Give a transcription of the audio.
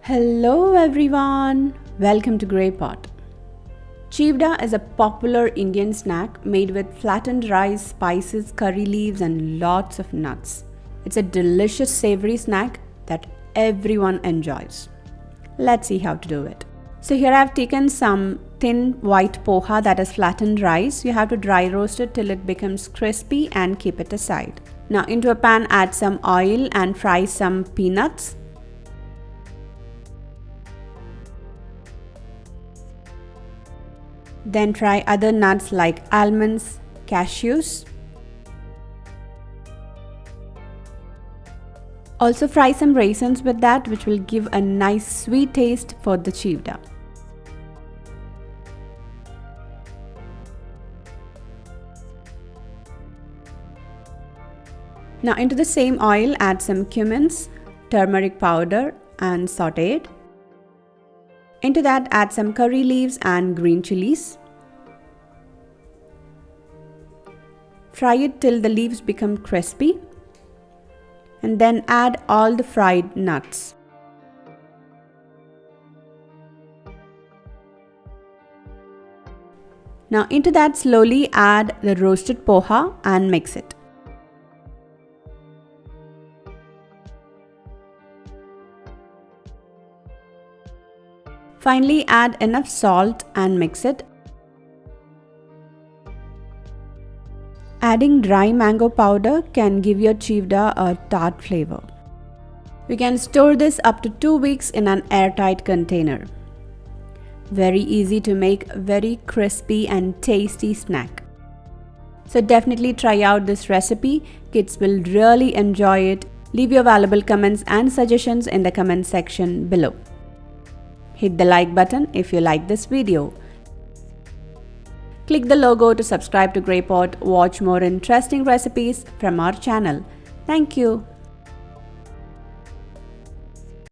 Hello everyone, welcome to Grey Pot. Chivda is a popular Indian snack made with flattened rice, spices, curry leaves and lots of nuts. It's a delicious savory snack that everyone enjoys. Let's see how to do it. So here I've taken some thin white poha, that is flattened rice. You have to dry roast it till it becomes crispy and keep it aside. Now into a pan add some oil and fry some peanuts. Then try other nuts like almonds, cashews. Also fry some raisins with that, which will give a nice sweet taste for the chivda. Now into the same oil add some cumins, turmeric powder and saute it. Into that add some curry leaves and green chilies. Fry it till the leaves become crispy and then add all the fried nuts. Now into that slowly add the roasted poha and mix it. Finally add enough salt and mix it. Adding dry mango powder can give your chivda a tart flavor. You can store this up to 2 weeks in an airtight container. Very easy to make, very crispy and tasty snack. So definitely try out this recipe. Kids will really enjoy it. Leave your valuable comments and suggestions in the comment section below. Hit the like button if you like this video. Click the logo to subscribe to Grey Pot. Watch more interesting recipes from our channel. Thank you.